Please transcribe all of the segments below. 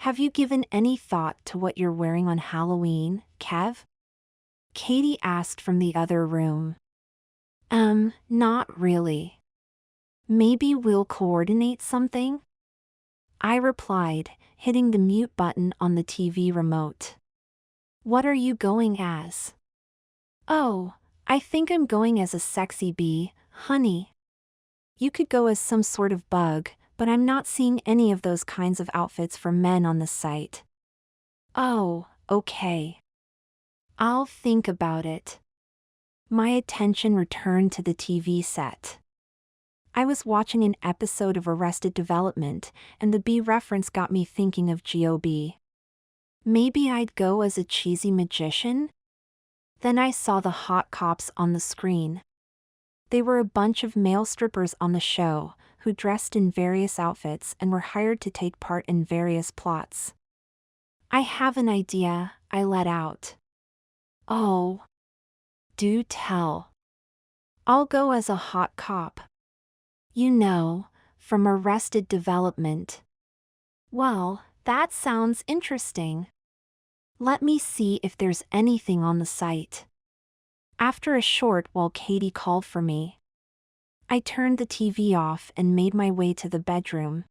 Have you given any thought to what you're wearing on Halloween, Kev? Katie asked from the other room. Not really. Maybe we'll coordinate something? I replied, hitting the mute button on the TV remote. What are you going as? Oh, I think I'm going as a sexy bee, honey. You could go as some sort of bug, but I'm not seeing any of those kinds of outfits for men on the site. Oh, okay. I'll think about it. My attention returned to the TV set. I was watching an episode of Arrested Development, and the bee reference got me thinking of G.O.B. Maybe I'd go as a cheesy magician? Then I saw the hot cops on the screen. They were a bunch of male strippers on the show, who dressed in various outfits and were hired to take part in various plots. I have an idea, I let out. Oh. Do tell. I'll go as a hot cop. You know, from Arrested Development. Well, that sounds interesting. Let me see if there's anything on the site. After a short while, Katie called for me. I turned the TV off and made my way to the bedroom.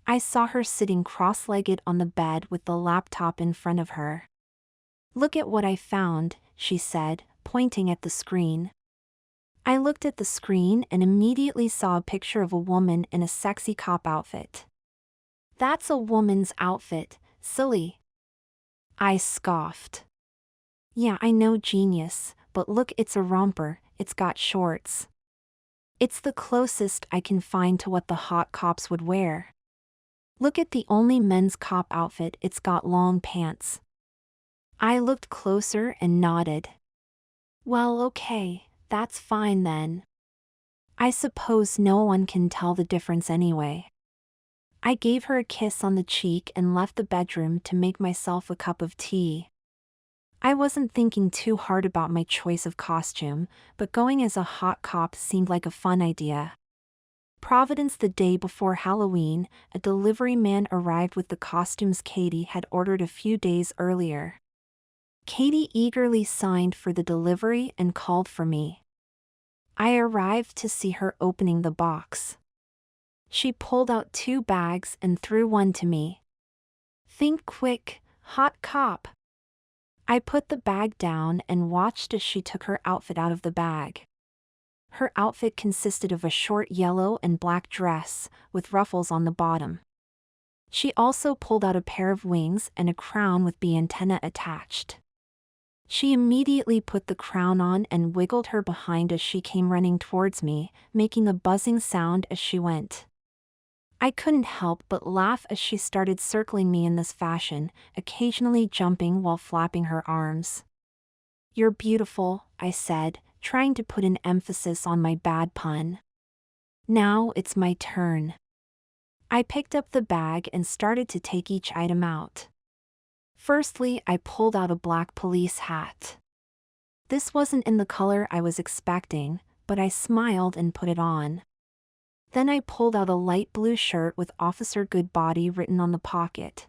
I saw her sitting cross-legged on the bed with the laptop in front of her. Look at what I found, she said, pointing at the screen. I looked at the screen and immediately saw a picture of a woman in a sexy cop outfit. That's a woman's outfit, silly. I scoffed. Yeah, I know, genius, but look, it's a romper, it's got shorts. It's the closest I can find to what the hot cops would wear. Look at the only men's cop outfit, it's got long pants. I looked closer and nodded. Well, okay, that's fine then. I suppose no one can tell the difference anyway. I gave her a kiss on the cheek and left the bedroom to make myself a cup of tea. I wasn't thinking too hard about my choice of costume, but going as a hot cop seemed like a fun idea. Providence, the day before Halloween, a delivery man arrived with the costumes Katie had ordered a few days earlier. Katie eagerly signed for the delivery and called for me. I arrived to see her opening the box. She pulled out 2 bags and threw one to me. Think quick, hot cop. I put the bag down and watched as she took her outfit out of the bag. Her outfit consisted of a short yellow and black dress, with ruffles on the bottom. She also pulled out a pair of wings and a crown with bee antenna attached. She immediately put the crown on and wiggled her behind as she came running towards me, making a buzzing sound as she went. I couldn't help but laugh as she started circling me in this fashion, occasionally jumping while flapping her arms. You're beautiful, I said, trying to put an emphasis on my bad pun. Now it's my turn. I picked up the bag and started to take each item out. Firstly, I pulled out a black police hat. This wasn't in the color I was expecting, but I smiled and put it on. Then I pulled out a light blue shirt with Officer Goodbody written on the pocket.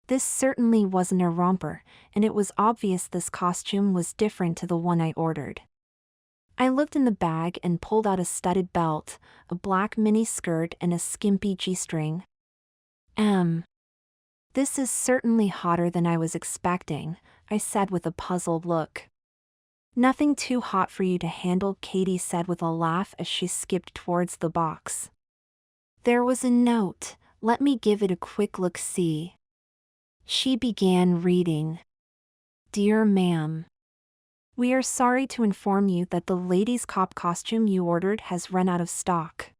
This certainly wasn't a romper, and it was obvious this costume was different to the one I ordered. I looked in the bag and pulled out a studded belt, a black mini skirt and a skimpy G-string. This is certainly hotter than I was expecting, I said with a puzzled look. Nothing too hot for you to handle, Katie said with a laugh as she skipped towards the box. There was a note, let me give it a quick look-see. She began reading. Dear ma'am. We are sorry to inform you that the ladies' cop costume you ordered has run out of stock.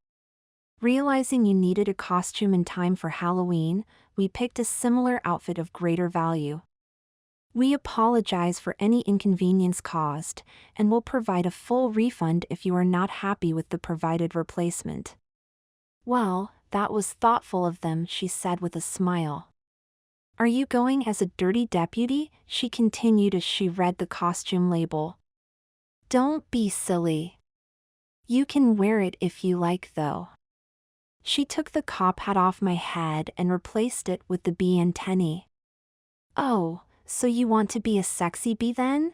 Realizing you needed a costume in time for Halloween, we picked a similar outfit of greater value. We apologize for any inconvenience caused, and will provide a full refund if you are not happy with the provided replacement. Well, that was thoughtful of them, she said with a smile. Are you going as a dirty deputy? She continued as she read the costume label. Don't be silly. You can wear it if you like though. She took the cop hat off my head and replaced it with the bee antennae. Oh, so you want to be a sexy bee then?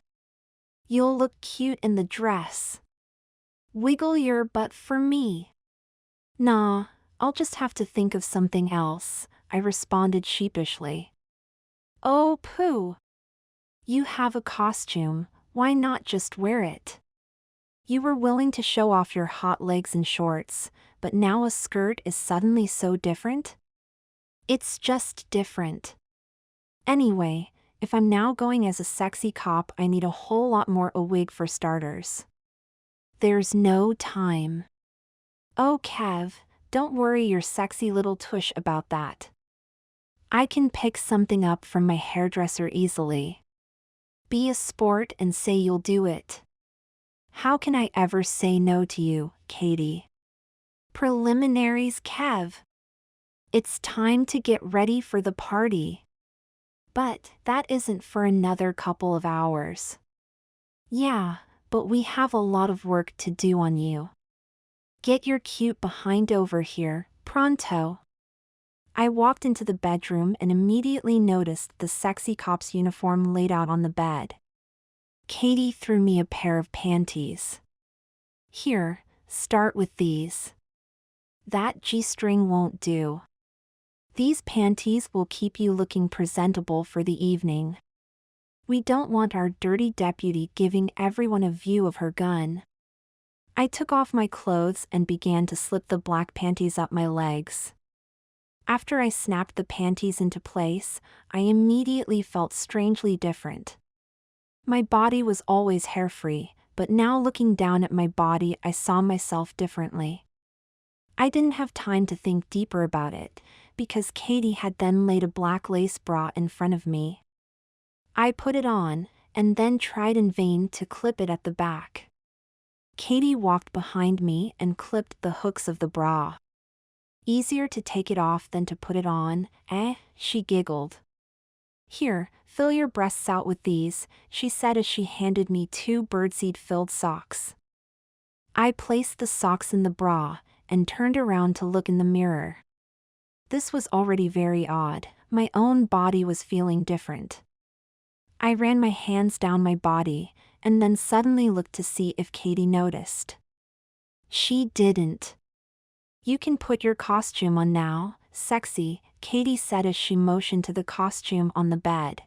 You'll look cute in the dress. Wiggle your butt for me. Nah, I'll just have to think of something else, I responded sheepishly. Oh, pooh. You have a costume, why not just wear it? You were willing to show off your hot legs in shorts, but now a skirt is suddenly so different? It's just different. Anyway, if I'm now going as a sexy cop, I need a whole lot more a wig for starters. There's no time. Oh, Kev, don't worry your sexy little tush about that. I can pick something up from my hairdresser easily. Be a sport and say you'll do it. How can I ever say no to you, Katie? Preliminaries, Kev. It's time to get ready for the party. But that isn't for another couple of hours. Yeah, but we have a lot of work to do on you. Get your cute behind over here, pronto. I walked into the bedroom and immediately noticed the sexy cop's uniform laid out on the bed. Katie threw me a pair of panties. Here, start with these. That G-string won't do. These panties will keep you looking presentable for the evening. We don't want our dirty deputy giving everyone a view of her gun. I took off my clothes and began to slip the black panties up my legs. After I snapped the panties into place, I immediately felt strangely different. My body was always hair-free, but now looking down at my body I saw myself differently. I didn't have time to think deeper about it, because Katie had then laid a black lace bra in front of me. I put it on, and then tried in vain to clip it at the back. Katie walked behind me and clipped the hooks of the bra. Easier to take it off than to put it on, eh? She giggled. Here, fill your breasts out with these, she said as she handed me 2 birdseed-filled socks. I placed the socks in the bra, and turned around to look in the mirror. This was already very odd, my own body was feeling different. I ran my hands down my body, and then suddenly looked to see if Katie noticed. She didn't. You can put your costume on now, sexy, Katie said as she motioned to the costume on the bed.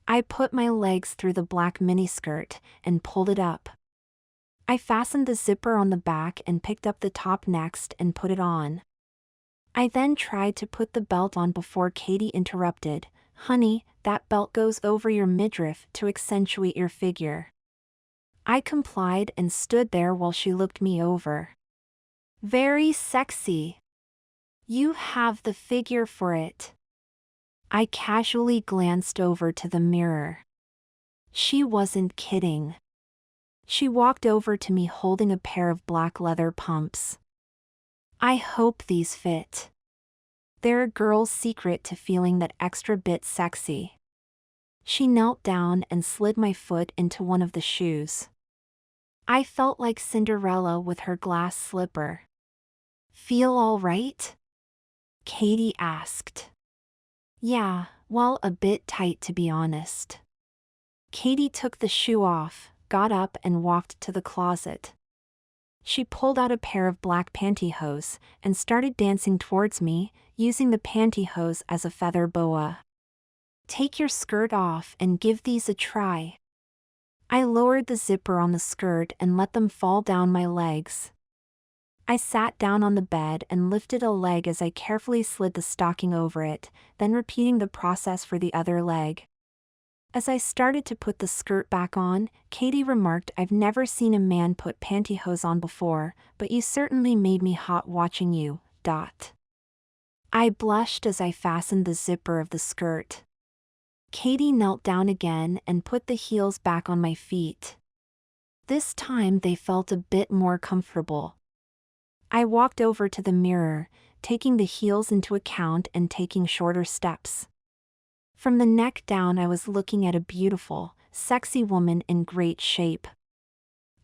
I put my legs through the black miniskirt and pulled it up. I fastened the zipper on the back and picked up the top next and put it on. I then tried to put the belt on before Katie interrupted. Honey, that belt goes over your midriff to accentuate your figure. I complied and stood there while she looked me over. Very sexy. You have the figure for it. I casually glanced over to the mirror. She wasn't kidding. She walked over to me holding a pair of black leather pumps. I hope these fit. They're a girl's secret to feeling that extra bit sexy. She knelt down and slid my foot into one of the shoes. I felt like Cinderella with her glass slipper. Feel all right? Katie asked. Yeah, well, a bit tight to be honest. Katie took the shoe off, got up and walked to the closet. She pulled out a pair of black pantyhose and started dancing towards me, using the pantyhose as a feather boa. Take your skirt off and give these a try. I lowered the zipper on the skirt and let them fall down my legs. I sat down on the bed and lifted a leg as I carefully slid the stocking over it, then repeating the process for the other leg. As I started to put the skirt back on, Katie remarked, I've never seen a man put pantyhose on before, but you certainly made me hot watching you, ... I blushed as I fastened the zipper of the skirt. Katie knelt down again and put the heels back on my feet. This time they felt a bit more comfortable. I walked over to the mirror, taking the heels into account and taking shorter steps. From the neck down I was looking at a beautiful, sexy woman in great shape.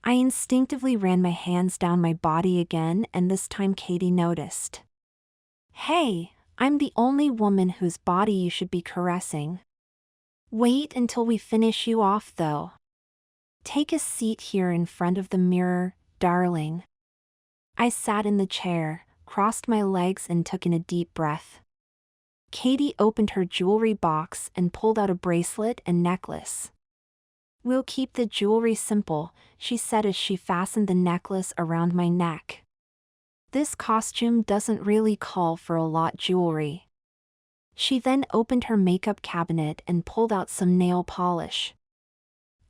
I instinctively ran my hands down my body again, and this time Katie noticed. Hey, I'm the only woman whose body you should be caressing. Wait until we finish you off though. Take a seat here in front of the mirror, darling. I sat in the chair, crossed my legs and took in a deep breath. Katie opened her jewelry box and pulled out a bracelet and necklace. We'll keep the jewelry simple, she said as she fastened the necklace around my neck. This costume doesn't really call for a lot jewelry. She then opened her makeup cabinet and pulled out some nail polish.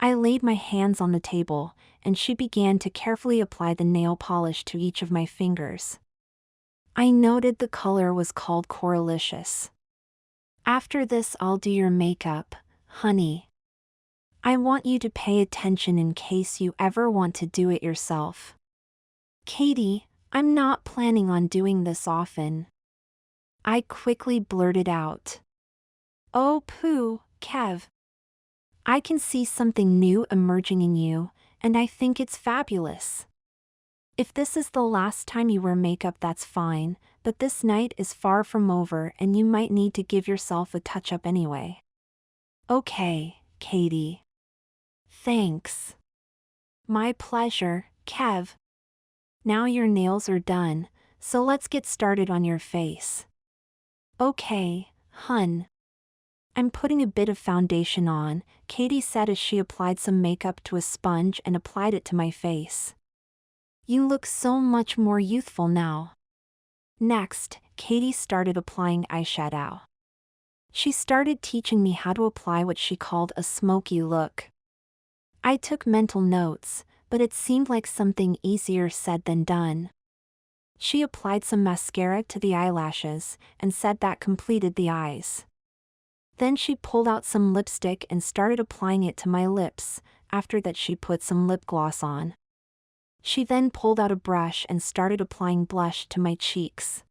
I laid my hands on the table, and she began to carefully apply the nail polish to each of my fingers. I noted the color was called Coralicious. After this I'll do your makeup, honey. I want you to pay attention in case you ever want to do it yourself. Katie, I'm not planning on doing this often. I quickly blurted out. Oh pooh, Kev. I can see something new emerging in you, and I think it's fabulous. If this is the last time you wear makeup, that's fine, but this night is far from over and you might need to give yourself a touch-up anyway. Okay, Katie. Thanks. My pleasure, Kev. Now your nails are done, so let's get started on your face. Okay, hun. I'm putting a bit of foundation on, Katie said as she applied some makeup to a sponge and applied it to my face. You look so much more youthful now. Next, Katie started applying eyeshadow. She started teaching me how to apply what she called a smoky look. I took mental notes, but it seemed like something easier said than done. She applied some mascara to the eyelashes and said that completed the eyes. Then she pulled out some lipstick and started applying it to my lips. After that she put some lip gloss on. She then pulled out a brush and started applying blush to my cheeks.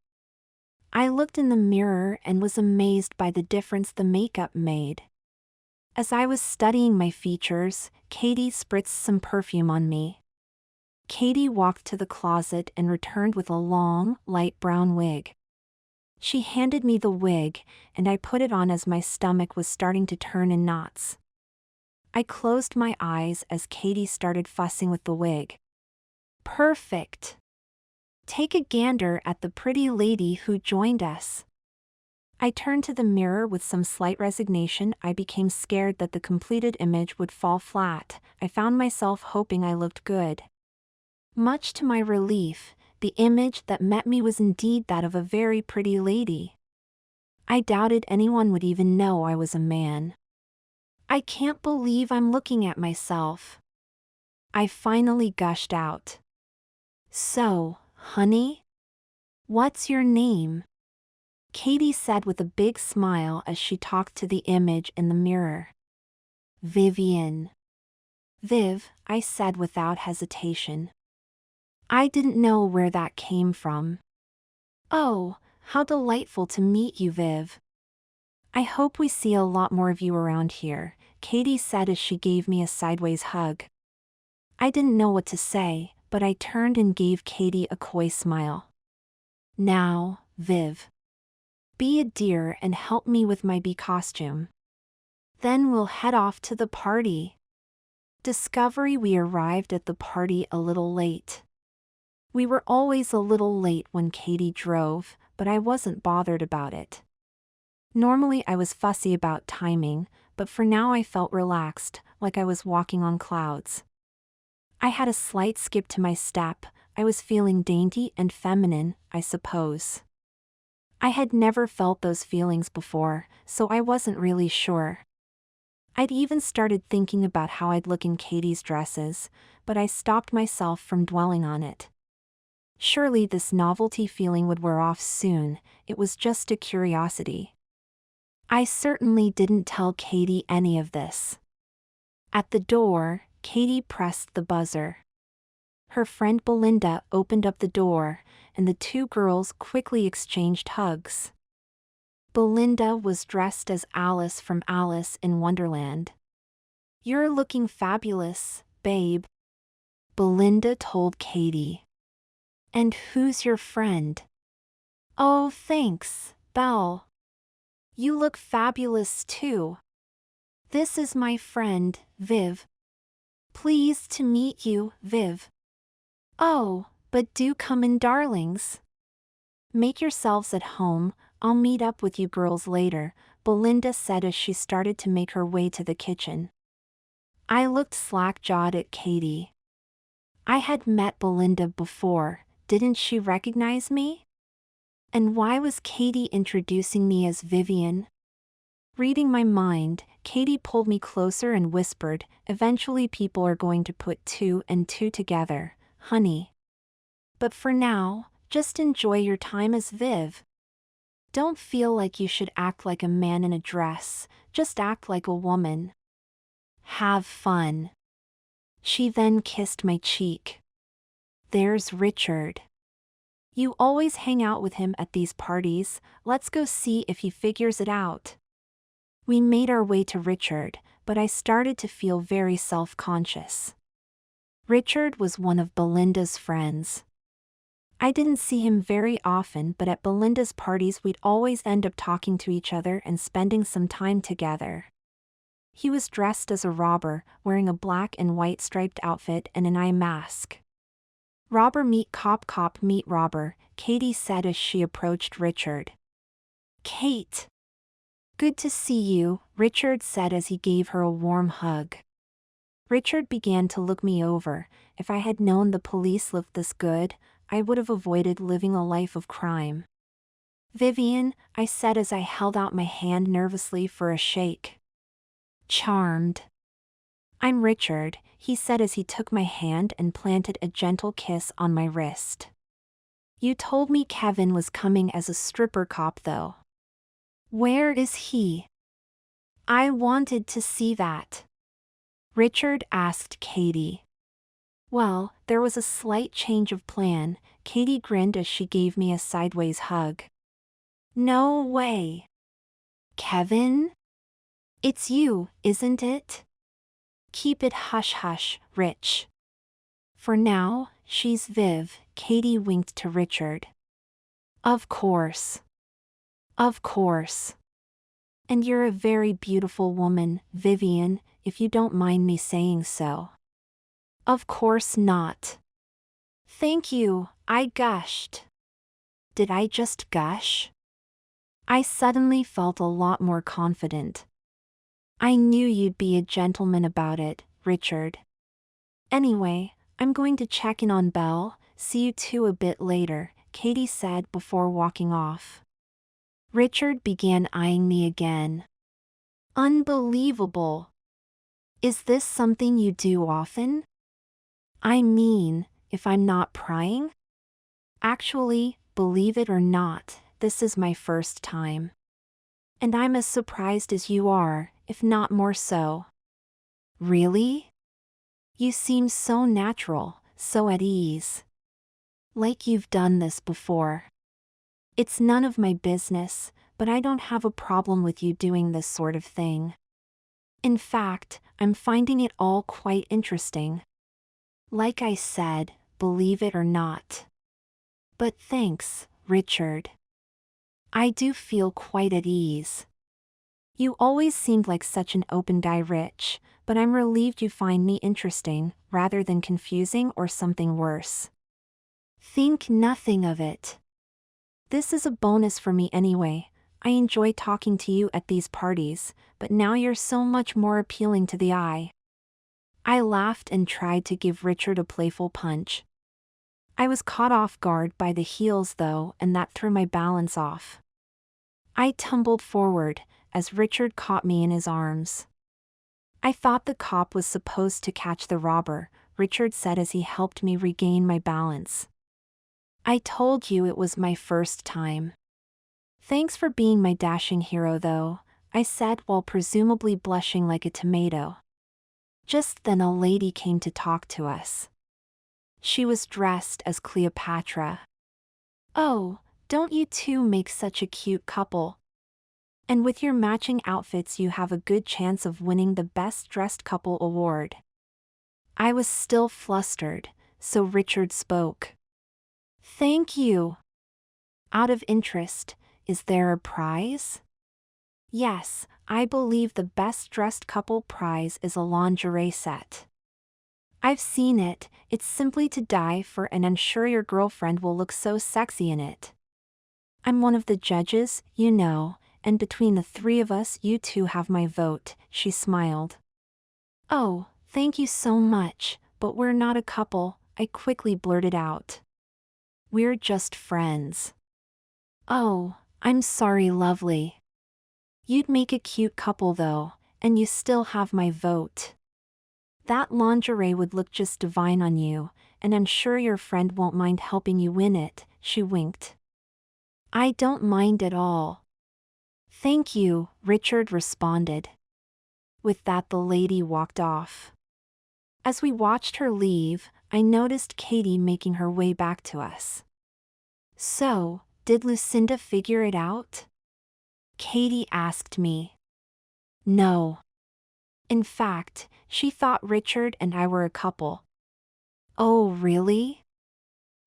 I looked in the mirror and was amazed by the difference the makeup made. As I was studying my features, Katie spritzed some perfume on me. Katie walked to the closet and returned with a long, light brown wig. She handed me the wig, and I put it on as my stomach was starting to turn in knots. I closed my eyes as Katie started fussing with the wig. Perfect. Take a gander at the pretty lady who joined us. I turned to the mirror with some slight resignation. I became scared that the completed image would fall flat. I found myself hoping I looked good. Much to my relief, the image that met me was indeed that of a very pretty lady. I doubted anyone would even know I was a man. I can't believe I'm looking at myself. I finally gushed out. So, honey? What's your name? Katie said with a big smile as she talked to the image in the mirror. Vivian. Viv, I said without hesitation. I didn't know where that came from. Oh, how delightful to meet you, Viv. I hope we see a lot more of you around here, Katie said as she gave me a sideways hug. I didn't know what to say, but I turned and gave Katie a coy smile. Now, Viv. Be a dear and help me with my bee costume. Then we'll head off to the party. Discovery: we arrived at the party a little late. We were always a little late when Katie drove, but I wasn't bothered about it. Normally I was fussy about timing, but for now I felt relaxed, like I was walking on clouds. I had a slight skip to my step. I was feeling dainty and feminine, I suppose. I had never felt those feelings before, so I wasn't really sure. I'd even started thinking about how I'd look in Katie's dresses, but I stopped myself from dwelling on it. Surely this novelty feeling would wear off soon. It was just a curiosity. I certainly didn't tell Katie any of this. At the door, Katie pressed the buzzer. Her friend Belinda opened up the door, and the two girls quickly exchanged hugs. Belinda was dressed as Alice from Alice in Wonderland. You're looking fabulous, babe. Belinda told Katie. And who's your friend? Oh, thanks, Belle. You look fabulous too. This is my friend, Viv. Pleased to meet you, Viv. Oh, but do come in, darlings. Make yourselves at home, I'll meet up with you girls later, Belinda said as she started to make her way to the kitchen. I looked slack-jawed at Katie. I had met Belinda before, didn't she recognize me? And why was Katie introducing me as Vivian? Reading my mind, Katie pulled me closer and whispered, eventually people are going to put two and two together, honey. But for now, just enjoy your time as Viv. Don't feel like you should act like a man in a dress, just act like a woman. Have fun. She then kissed my cheek. There's Richard. You always hang out with him at these parties, let's go see if he figures it out. We made our way to Richard, but I started to feel very self-conscious. Richard was one of Belinda's friends. I didn't see him very often, but at Belinda's parties we'd always end up talking to each other and spending some time together. He was dressed as a robber, wearing a black and white striped outfit and an eye mask. Robber meet cop, cop meet robber, Katie said as she approached Richard. Kate. Good to see you, Richard said as he gave her a warm hug. Richard began to look me over. If I had known the police looked this good, I would have avoided living a life of crime. Vivian, I said as I held out my hand nervously for a shake. Charmed. I'm Richard, he said as he took my hand and planted a gentle kiss on my wrist. You told me Kevin was coming as a stripper cop though. Where is he? I wanted to see that. Richard asked Katie. Well, there was a slight change of plan, Katie grinned as she gave me a sideways hug. No way. Kevin? It's you, isn't it? Keep it hush-hush, Rich. For now, she's Viv, Katie winked to Richard. Of course. Of course. And you're a very beautiful woman, Vivian, if you don't mind me saying so. Of course not. Thank you, I gushed. Did I just gush? I suddenly felt a lot more confident. I knew you'd be a gentleman about it, Richard. Anyway, I'm going to check in on Belle, see you two a bit later, Katie said before walking off. Richard began eyeing me again. Unbelievable. Is this something you do often? I mean, if I'm not prying? Actually, believe it or not, this is my first time. And I'm as surprised as you are, if not more so. Really? You seem so natural, so at ease. Like you've done this before. It's none of my business, but I don't have a problem with you doing this sort of thing. In fact, I'm finding it all quite interesting. Like I said, believe it or not. But thanks, Richard. I do feel quite at ease. You always seemed like such an open guy, Rich, but I'm relieved you find me interesting, rather than confusing or something worse. Think nothing of it. This is a bonus for me anyway. I enjoy talking to you at these parties, but now you're so much more appealing to the eye. I laughed and tried to give Richard a playful punch. I was caught off guard by the heels though, and that threw my balance off. I tumbled forward, as Richard caught me in his arms. I thought the cop was supposed to catch the robber, Richard said as he helped me regain my balance. I told you it was my first time. Thanks for being my dashing hero though, I said while presumably blushing like a tomato. Just then a lady came to talk to us. She was dressed as Cleopatra. Oh, don't you two make such a cute couple? And with your matching outfits you have a good chance of winning the Best Dressed Couple award. I was still flustered, so Richard spoke. Thank you. Out of interest, is there a prize? Yes, I believe the best dressed couple prize is a lingerie set. I've seen it, it's simply to die for, and I'm sure your girlfriend will look so sexy in it. I'm one of the judges, you know, and between the three of us you two have my vote, she smiled. Oh, thank you so much, but we're not a couple, I quickly blurted out. We're just friends. Oh, I'm sorry, lovely. You'd make a cute couple though, and you still have my vote. That lingerie would look just divine on you, and I'm sure your friend won't mind helping you win it, she winked. I don't mind at all. Thank you, Richard responded. With that, the lady walked off. As we watched her leave, I noticed Katie making her way back to us. So, did Lucinda figure it out? Katie asked me. No. In fact, she thought Richard and I were a couple. Oh, really?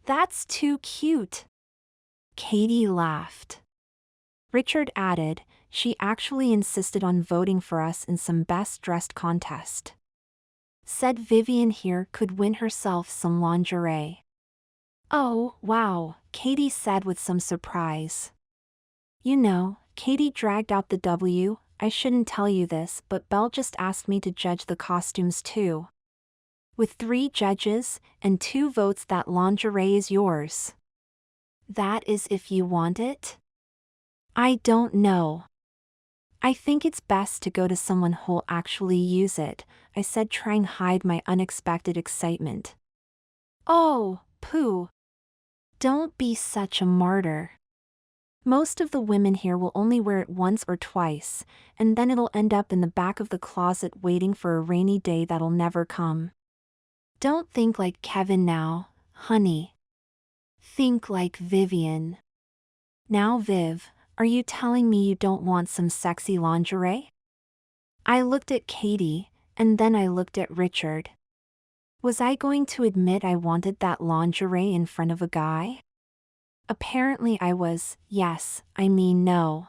That's too cute. Katie laughed. Richard added, she actually insisted on voting for us in some best-dressed contest. Said Vivian here could win herself some lingerie. Oh, wow, Katie said with some surprise. You know, Katie dragged out the W. I shouldn't tell you this, but Belle just asked me to judge the costumes too. With 3 judges and 2 votes, that lingerie is yours. That is if you want it? I don't know. I think it's best to go to someone who'll actually use it, I said, trying to hide my unexpected excitement. Oh, pooh. Don't be such a martyr. Most of the women here will only wear it once or twice, and then it'll end up in the back of the closet waiting for a rainy day that'll never come. Don't think like Kevin now, honey. Think like Vivian. Now, Viv, are you telling me you don't want some sexy lingerie? I looked at Katie, and then I looked at Richard. Was I going to admit I wanted that lingerie in front of a guy? Apparently I was. Yes, I mean no.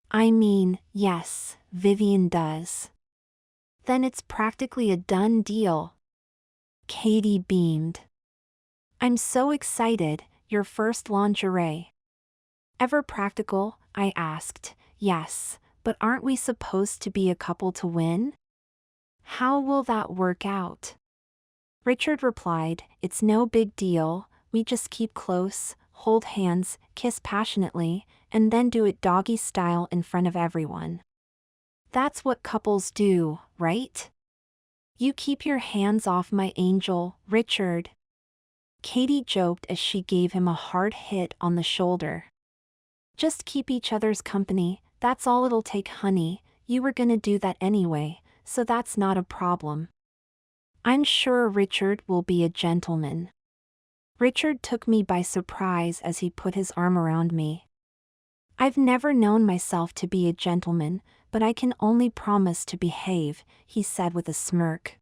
I mean, yes, Vivian does. Then it's practically a done deal. Katie beamed. I'm so excited, your first lingerie. Ever practical? I asked. Yes, but aren't we supposed to be a couple to win? How will that work out? Richard replied, it's no big deal, we just keep close, hold hands, kiss passionately, and then do it doggy style in front of everyone. That's what couples do, right? You keep your hands off my angel, Richard. Katie joked as she gave him a hard hit on the shoulder. Just keep each other's company, that's all it'll take, honey, you were gonna do that anyway, so that's not a problem. I'm sure Richard will be a gentleman. Richard took me by surprise as he put his arm around me. I've never known myself to be a gentleman, but I can only promise to behave, he said with a smirk.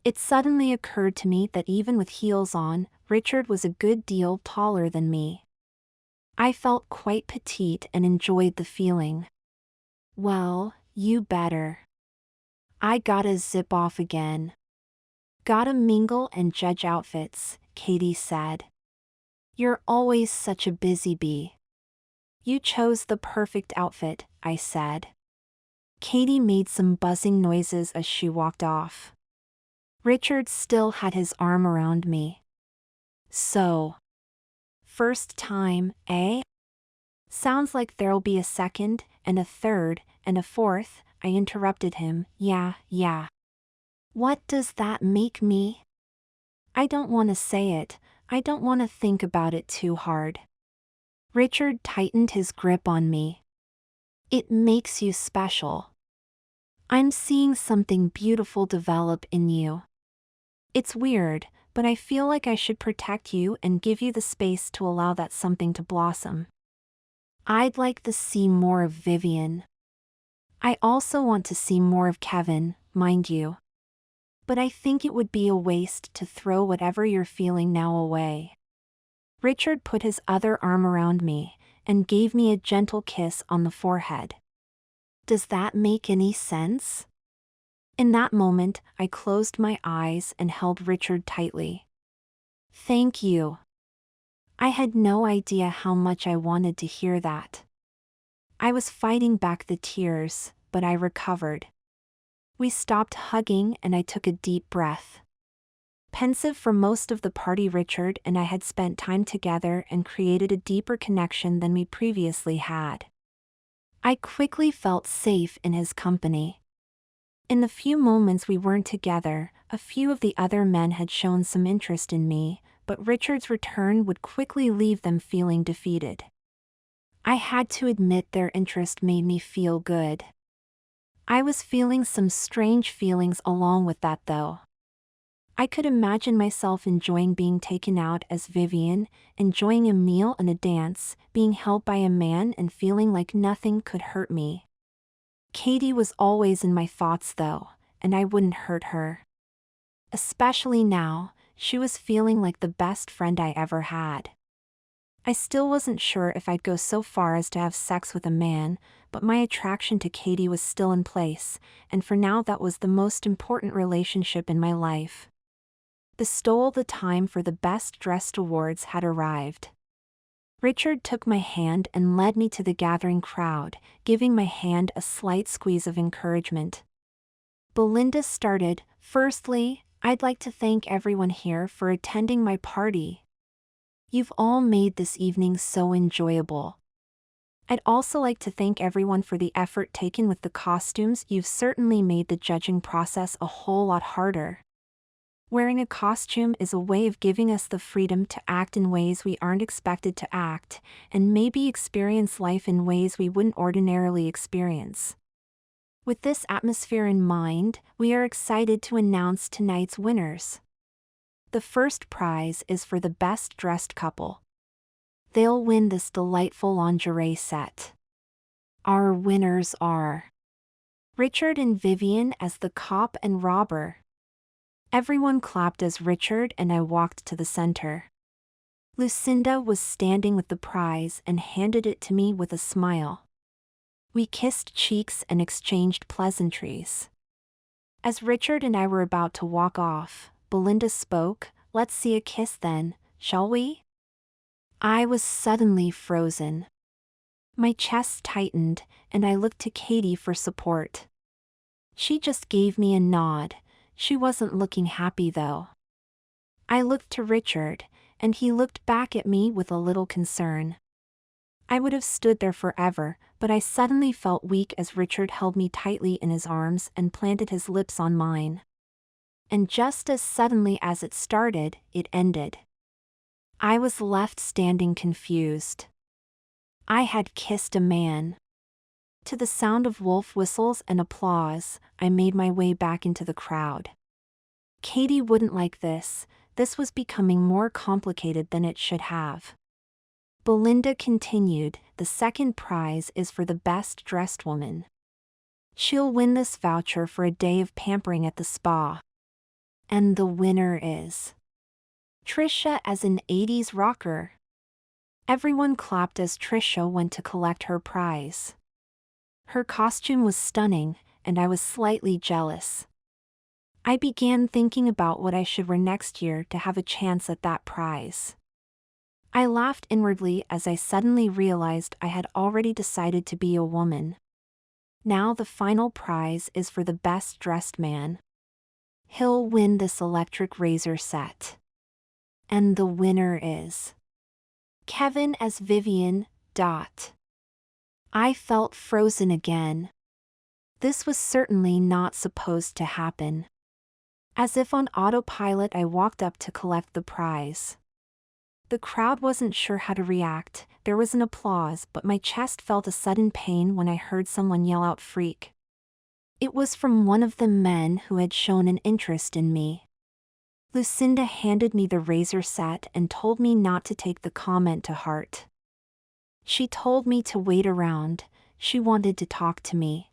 It suddenly occurred to me that even with heels on, Richard was a good deal taller than me. I felt quite petite and enjoyed the feeling. Well, you better. I gotta zip off again. Gotta mingle and judge outfits, Katie said. You're always such a busy bee. You chose the perfect outfit, I said. Katie made some buzzing noises as she walked off. Richard still had his arm around me. So. First time, eh? Sounds like there'll be a second, and a third, and a fourth, I interrupted him. Yeah. What does that make me? I don't want to say it, I don't want to think about it too hard. Richard tightened his grip on me. It makes you special. I'm seeing something beautiful develop in you. It's weird, but I feel like I should protect you and give you the space to allow that something to blossom. I'd like to see more of Vivian. I also want to see more of Kevin, mind you. But I think it would be a waste to throw whatever you're feeling now away. Richard put his other arm around me and gave me a gentle kiss on the forehead. Does that make any sense? In that moment, I closed my eyes and held Richard tightly. Thank you. I had no idea how much I wanted to hear that. I was fighting back the tears, but I recovered. We stopped hugging and I took a deep breath. Pensive for most of the party, Richard and I had spent time together and created a deeper connection than we previously had. I quickly felt safe in his company. In the few moments we weren't together, a few of the other men had shown some interest in me, but Richard's return would quickly leave them feeling defeated. I had to admit their interest made me feel good. I was feeling some strange feelings along with that though. I could imagine myself enjoying being taken out as Vivian, enjoying a meal and a dance, being held by a man and feeling like nothing could hurt me. Katie was always in my thoughts though, and I wouldn't hurt her. Especially now, she was feeling like the best friend I ever had. I still wasn't sure if I'd go so far as to have sex with a man, but my attraction to Katie was still in place, and for now that was the most important relationship in my life. The time for the Best Dressed Awards had arrived. Richard took my hand and led me to the gathering crowd, giving my hand a slight squeeze of encouragement. Belinda started, "Firstly, I'd like to thank everyone here for attending my party. You've all made this evening so enjoyable. I'd also like to thank everyone for the effort taken with the costumes. You've certainly made the judging process a whole lot harder. Wearing a costume is a way of giving us the freedom to act in ways we aren't expected to act, and maybe experience life in ways we wouldn't ordinarily experience. With this atmosphere in mind, we are excited to announce tonight's winners. The first prize is for the best dressed couple. They'll win this delightful lingerie set. Our winners are Richard and Vivian as the cop and robber. Everyone clapped as Richard and I walked to the center. Lucinda was standing with the prize and handed it to me with a smile. We kissed cheeks and exchanged pleasantries. As Richard and I were about to walk off, Belinda spoke, "Let's see a kiss then, shall we?" I was suddenly frozen. My chest tightened, and I looked to Katie for support. She just gave me a nod. She wasn't looking happy though. I looked to Richard, and he looked back at me with a little concern. I would have stood there forever, but I suddenly felt weak as Richard held me tightly in his arms and planted his lips on mine. And just as suddenly as it started, it ended. I was left standing confused. I had kissed a man. To the sound of wolf whistles and applause, I made my way back into the crowd. Katie wouldn't like this. This was becoming more complicated than it should have. Belinda continued, "The second prize is for the best dressed woman. She'll win this voucher for a day of pampering at the spa. And the winner is Trisha as an 80s rocker." Everyone clapped as Trisha went to collect her prize. Her costume was stunning, and I was slightly jealous. I began thinking about what I should wear next year to have a chance at that prize. I laughed inwardly as I suddenly realized I had already decided to be a woman. Now the final prize is for the best dressed man. He'll win this electric razor set. And the winner is Kevin as Vivian. I felt frozen again. This was certainly not supposed to happen. As if on autopilot, I walked up to collect the prize. The crowd wasn't sure how to react. There was an applause, but my chest felt a sudden pain when I heard someone yell out "freak." It was from one of the men who had shown an interest in me. Lucinda handed me the razor set and told me not to take the comment to heart. She told me to wait around. She wanted to talk to me.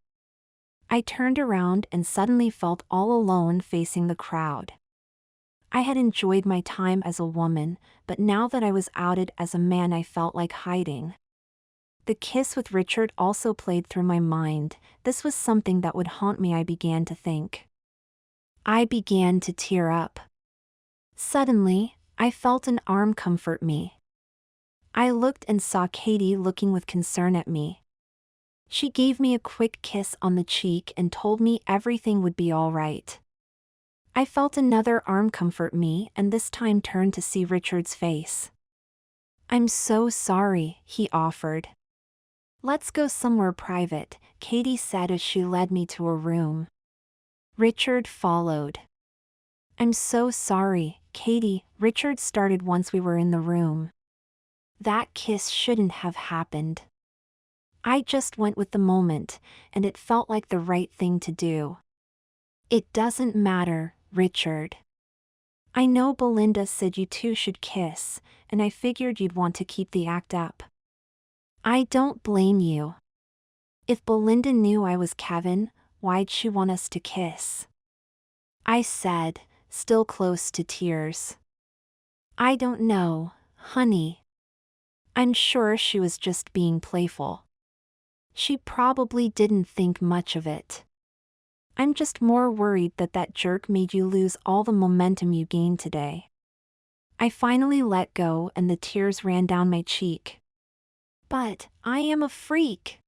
I turned around and suddenly felt all alone facing the crowd. I had enjoyed my time as a woman, but now that I was outed as a man, I felt like hiding. The kiss with Richard also played through my mind. This was something that would haunt me, I began to think. I began to tear up. Suddenly, I felt an arm comfort me. I looked and saw Katie looking with concern at me. She gave me a quick kiss on the cheek and told me everything would be all right. I felt another arm comfort me and this time turned to see Richard's face. "I'm so sorry," he offered. "Let's go somewhere private," Katie said as she led me to a room. Richard followed. "I'm so sorry, Katie," Richard started once we were in the room. "That kiss shouldn't have happened. I just went with the moment, and it felt like the right thing to do." "It doesn't matter, Richard. I know Belinda said you two should kiss, and I figured you'd want to keep the act up. I don't blame you. If Belinda knew I was Kevin, why'd she want us to kiss?" I said, still close to tears. "I don't know, honey. I'm sure she was just being playful. She probably didn't think much of it. I'm just more worried that that jerk made you lose all the momentum you gained today." I finally let go and the tears ran down my cheek. "But I am a freak.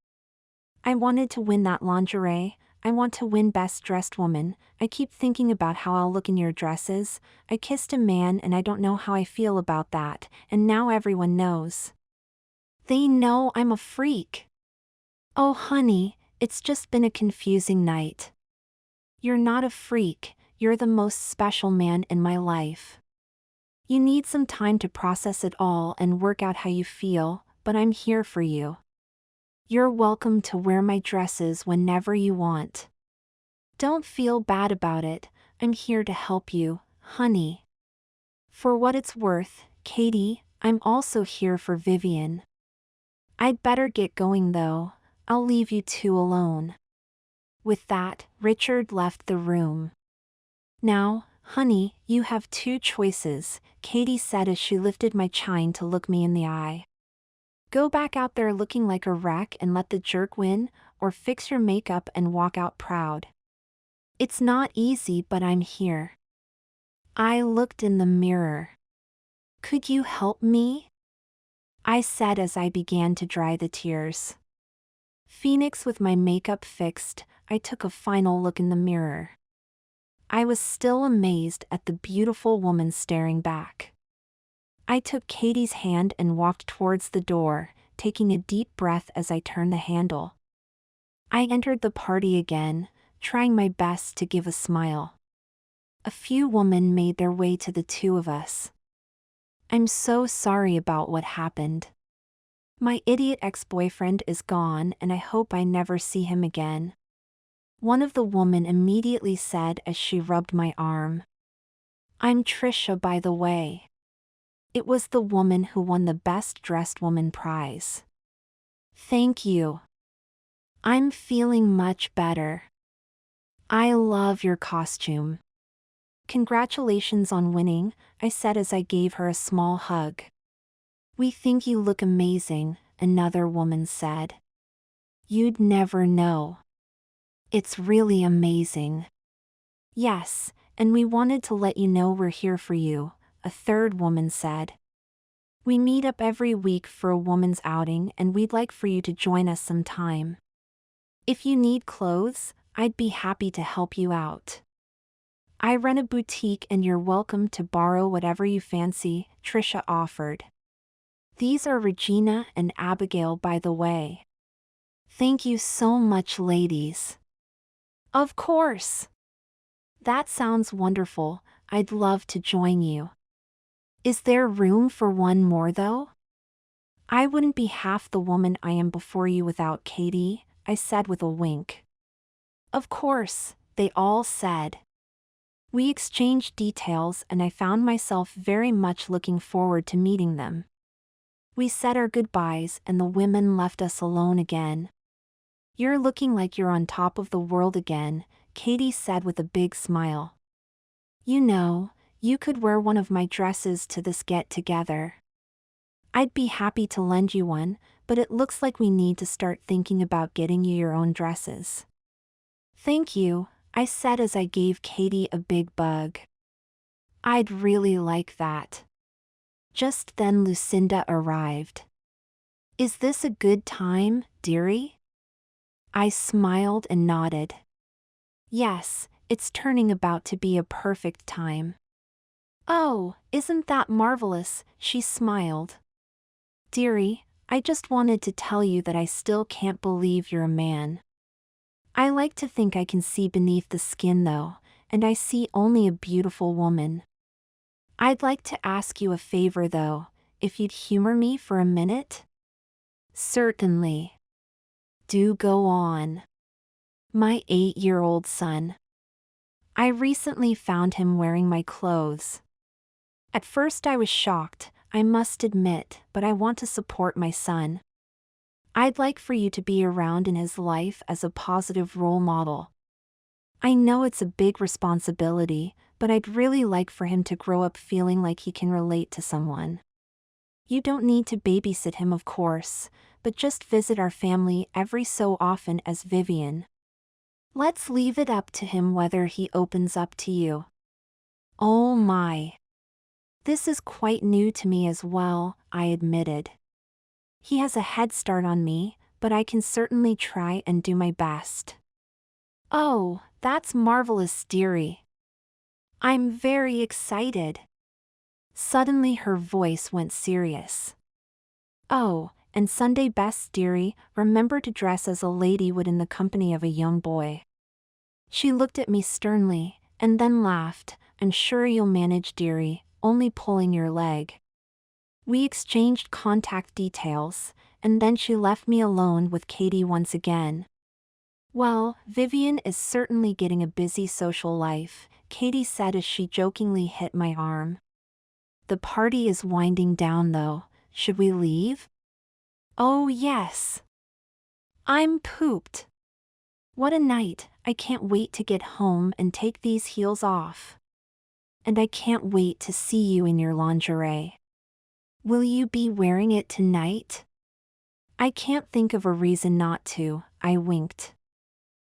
I wanted to win that lingerie. I want to win Best Dressed Woman. I keep thinking about how I'll look in your dresses. I kissed a man and I don't know how I feel about that, and now everyone knows. They know I'm a freak." "Oh honey, it's just been a confusing night. You're not a freak, you're the most special man in my life. You need some time to process it all and work out how you feel, but I'm here for you. You're welcome to wear my dresses whenever you want. Don't feel bad about it, I'm here to help you, honey. For what it's worth, Katie, I'm also here for Vivian. I'd better get going though, I'll leave you two alone." With that, Richard left the room. "Now, honey, you have two choices," Katie said as she lifted my chin to look me in the eye. "Go back out there looking like a wreck and let the jerk win, or fix your makeup and walk out proud. It's not easy, but I'm here." I looked in the mirror. "Could you help me?" I said as I began to dry the tears. Phoenix with my makeup fixed, I took a final look in the mirror. I was still amazed at the beautiful woman staring back. I took Katie's hand and walked towards the door, taking a deep breath as I turned the handle. I entered the party again, trying my best to give a smile. A few women made their way to the two of us. "I'm so sorry about what happened. My idiot ex-boyfriend is gone and I hope I never see him again," one of the women immediately said as she rubbed my arm. "I'm Trisha, by the way." It was the woman who won the Best Dressed Woman prize. "Thank you. I'm feeling much better. I love your costume." "Congratulations on winning," I said as I gave her a small hug. "We think you look amazing," another woman said. "You'd never know. It's really amazing." "Yes, and we wanted to let you know we're here for you," a third woman said. "We meet up every week for a woman's outing and we'd like for you to join us sometime. If you need clothes, I'd be happy to help you out. I run a boutique and you're welcome to borrow whatever you fancy," Trisha offered. "These are Regina and Abigail, by the way." "Thank you so much, ladies." "Of course. That sounds wonderful, I'd love to join you. Is there room for one more though? I wouldn't be half the woman I am before you without Katie," I said with a wink. "Of course," they all said. We exchanged details and I found myself very much looking forward to meeting them. We said our goodbyes and the women left us alone again. You're looking like you're on top of the world again, Katie said with a big smile. You know, you could wear one of my dresses to this get-together. I'd be happy to lend you one, but it looks like we need to start thinking about getting you your own dresses. Thank you, I said as I gave Katie a big bug. I'd really like that. Just then Lucinda arrived. Is this a good time, dearie? I smiled and nodded. Yes, it's turning about to be a perfect time. Oh, isn't that marvelous, she smiled. Dearie, I just wanted to tell you that I still can't believe you're a man. I like to think I can see beneath the skin though, and I see only a beautiful woman. I'd like to ask you a favor though, if you'd humor me for a minute? Certainly. Do go on. My 8-year-old son. I recently found him wearing my clothes. At first I was shocked, I must admit, but I want to support my son. I'd like for you to be around in his life as a positive role model. I know it's a big responsibility, but I'd really like for him to grow up feeling like he can relate to someone. You don't need to babysit him, of course, but just visit our family every so often as Vivian. Let's leave it up to him whether he opens up to you. Oh my. This is quite new to me as well, I admitted. He has a head start on me, but I can certainly try and do my best. Oh, that's marvelous, dearie. I'm very excited. Suddenly her voice went serious. Oh, and Sunday best, dearie, remember to dress as a lady would in the company of a young boy. She looked at me sternly, and then laughed. I'm sure you'll manage, dearie, only pulling your leg. We exchanged contact details, and then she left me alone with Katie once again. Well, Vivian is certainly getting a busy social life, Katie said as she jokingly hit my arm. The party is winding down though, should we leave? Oh yes. I'm pooped. What a night, I can't wait to get home and take these heels off. And I can't wait to see you in your lingerie. Will you be wearing it tonight? I can't think of a reason not to, I winked.